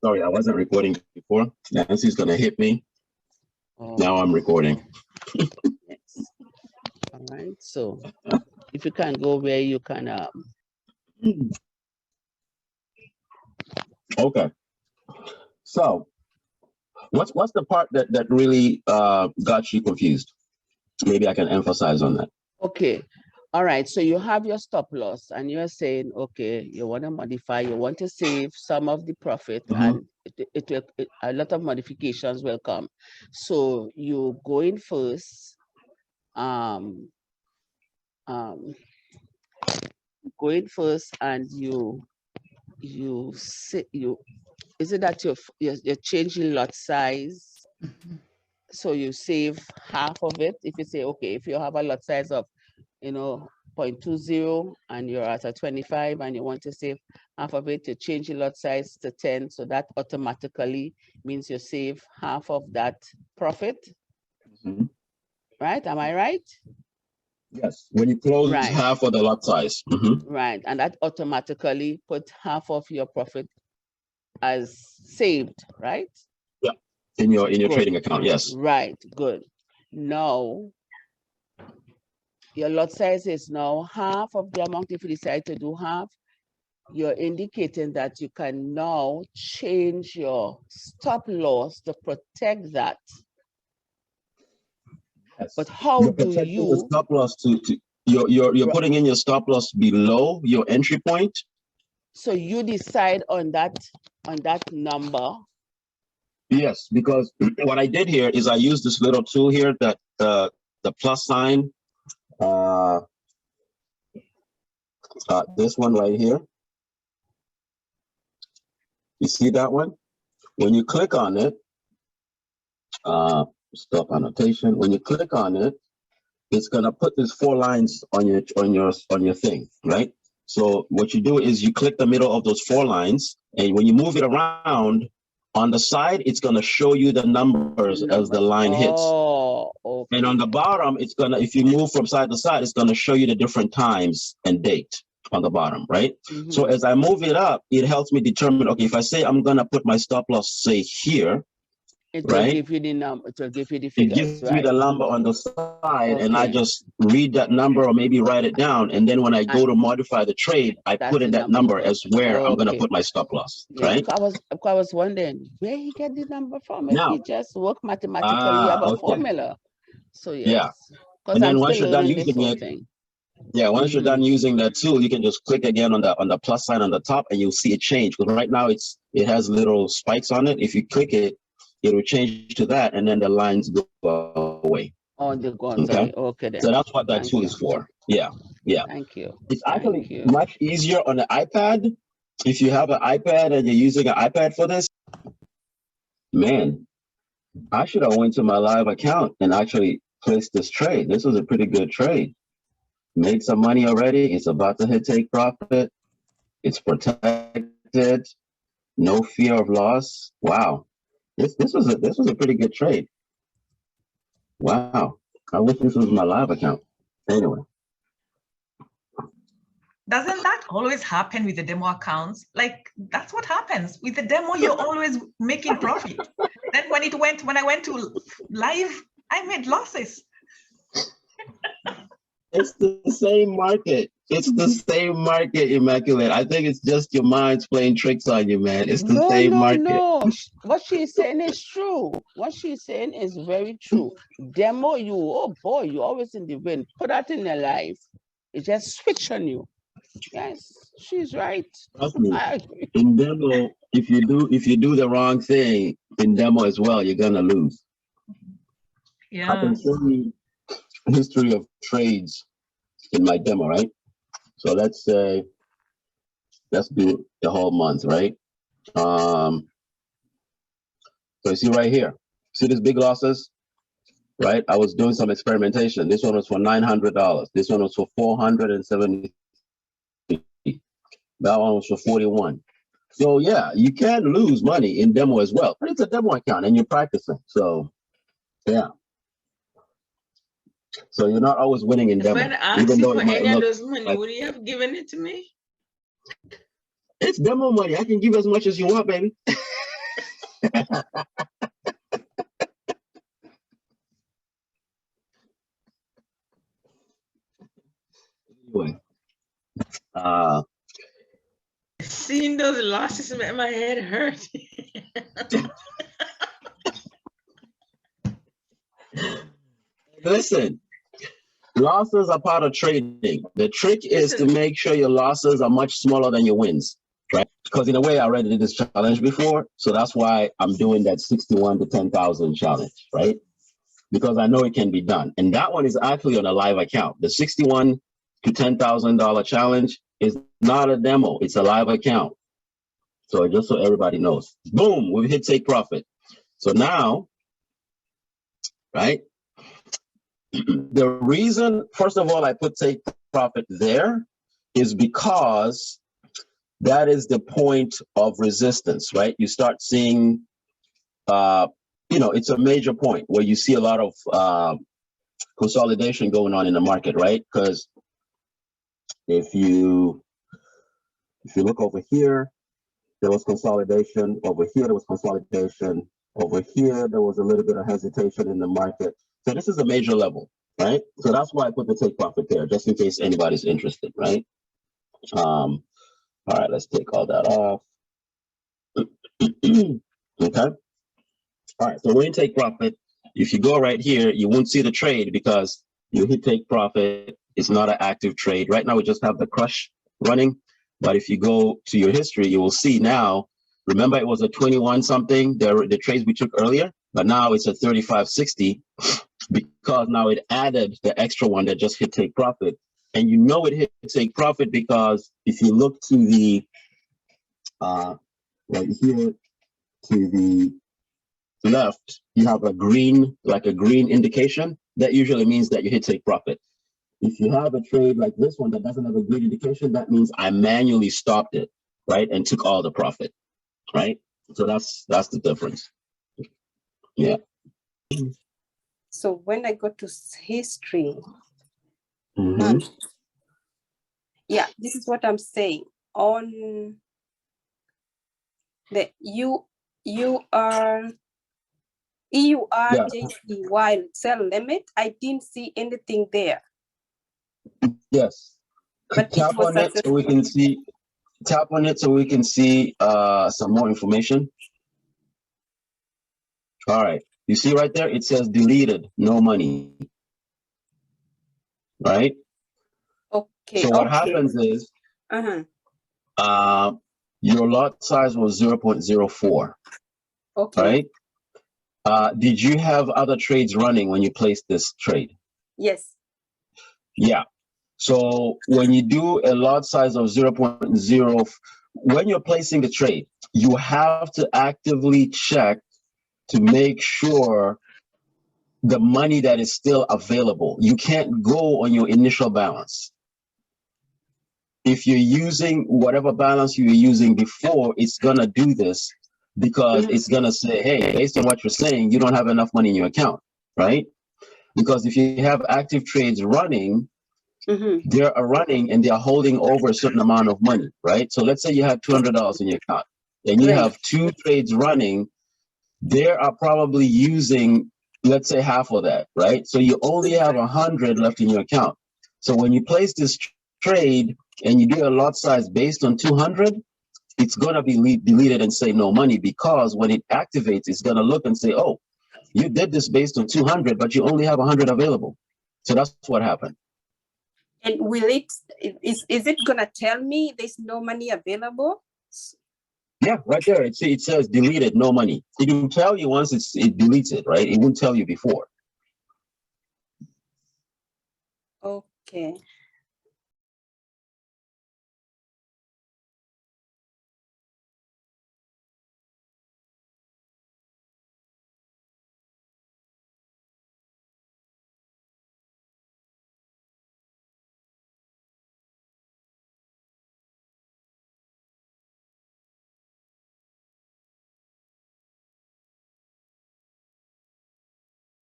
Sorry, I wasn't recording before. Nancy's gonna hit me. Oh, Now I'm recording. yes. All right. So if you can go where you can Okay. So what's the part that really got you confused? Maybe I can emphasize on that. okay. All right. So you have your stop loss and you're saying, okay, you want to modify, you want to save some of the profit, and a lot of modifications will come. So you go in first, um, go in first and you is it that you're changing lot size? So you save half of it. If you say, okay, if you have a lot size of, 0.20 and you're at a 25 and you want to save half of it, you change your lot size to 10. So that automatically means you save half of that profit. Right? Am I right? Yes. When you close Right. half of the lot size. Right. And that automatically put half of your profit as saved, right? Yeah. In your Good. trading account, yes. Right, good. Now, your lot size is now half of the amount. If you decide to do half, you're indicating that you can now change your stop loss to protect that. Yes. But how you're do protecting you the stop loss to you're putting in your stop loss below your entry point? So you decide on that number? Yes, because what I did here is I used this little tool here that the plus sign, this one right here. You see that one? When you click on it, stop annotation. When you click on it, it's gonna put these 4 lines on your thing, right? So what you do is you click the middle of those 4 lines, and when you move it around on the side, it's gonna show you the numbers as the line hits. Oh, okay. And on the bottom, it's gonna, if you move from side to side, it's gonna show you the different times and date on the bottom, right? So as I move it up, it helps me determine, okay, if I say I'm gonna put my stop loss, say here, it will give you the number, it will give you the figures. It gives me the number on the side, and I just read that number or maybe write it down. And then when I go to modify the trade, I put in that number as where I'm going to put my stop loss, right? I was wondering where he get the number from. If Now, he just work mathematically, you have a formula. So yes. Yeah. Because I'm once still you're done learning this using whole it, thing. Yeah, once you're done using that tool, you can just click again on the plus sign on the top, and you'll see it change. Because right now it has little spikes on it. If you click it, it will change to that, and then the lines go away. Oh, they're gone. Okay. Okay then. So that's what that tool is for. Yeah, yeah. Thank you. It's actually much easier on the iPad. If you have an iPad and you're using an iPad for this, man, I should have went to my live account and actually placed this trade. This was a pretty good trade. Made some money already. It's about to hit take profit. It's protected. No fear of loss. Wow. This was a pretty good trade. Wow. I wish this was my live account. Anyway. Doesn't that always happen with the demo accounts? Like, that's what happens. With the demo, you're always making profit. Then when I went to live, I made losses. It's the same market. It's the same market, Immaculate. I think it's just your mind's playing tricks on you, man. It's the same market. No. What she's saying is true. What she's saying is very true. Demo you, oh boy, you're always in the wind. Put that in your life. It just switch on you. Yes, she's right. Trust me. In demo, if you do the wrong thing in demo as well, you're gonna lose. Yeah. I can show you history of trades in my demo, right? So let's say, let's do the whole month, right? So you see right here, see these big losses, right? I was doing some experimentation. This one was for $900. This one was for $470. That one was for 41. So yeah, you can lose money in demo as well, but it's a demo account and you're practicing. So yeah. So you're not always winning in demo. If I'd asked you for any of those money, would you have given it to me? It's demo money. I can give as much as you want, baby. Anyway, seeing those losses made my head hurt. listen, losses are part of trading. The trick is to make sure your losses are much smaller than your wins, right? Because in a way, I already did this challenge before, so that's why I'm doing that 61 to 10,000 challenge, right? Because I know it can be done, and that one is actually on a live account. The 61 to $10,000 challenge is not a demo; it's a live account. So just so everybody knows, boom, we've hit take profit. So now, right? The reason, first of all, I put take profit there is because that is the point of resistance, right? You start seeing, it's a major point where you see a lot of consolidation going on in the market, right? Because if you look over here, there was consolidation. Over here, there was consolidation. Over here, there was a little bit of hesitation in the market. So this is a major level, right? So that's why I put the take profit there, just in case anybody's interested, right? All right, let's take all that off. Okay. All right, so when you take profit, if you go right here, you won't see the trade because you hit take profit. It's not an active trade. Right now, we just have the crush running. But if you go to your history, you will see now, remember it was a 21 something, the trades we took earlier, but now it's a 35.60 because now it added the extra one that just hit take profit. And you know it hit take profit because if you look to the, right here to the left, you have a green, like a green indication. That usually means that you hit take profit. If you have a trade like this one that doesn't have a green indication, that means I manually stopped it, right, and took all the profit, right? So that's the difference. Yeah. So when I go to history, yeah, this is what I'm saying. On the EURJPY sell limit, I didn't see anything there. Yes. But tap on it so we can see. Tap on it so we can see some more information. All right. You see right there, it says deleted, no money. Right? Okay. So what happens is your lot size was 0.04. Okay. Right? Did you have other trades running when you placed this trade? Yes. Yeah. So when you do a lot size of 0.0, when you're placing the trade, you have to actively check to make sure the money that is still available. You can't go on your initial balance. If you're using whatever balance you were using before, it's gonna do this because it's gonna say, hey, based on what you're saying, you don't have enough money in your account, right? Because if you have active trades running, they are running and they are holding over a certain amount of money, right? So let's say you have $200 in your account and you have 2 trades running, they are probably using, let's say, half of that, right? So you only have 100 left in your account. So when you place this trade and you do a lot size based on 200, it's gonna be deleted and say no money, because when it activates, it's gonna look and say, oh, you did this based on 200, but you only have 100 available. So that's what happened. And will is it gonna tell me there's no money available? Yeah, right there. It says deleted, no money. It will tell you once it deletes it, right? It won't tell you before. Okay.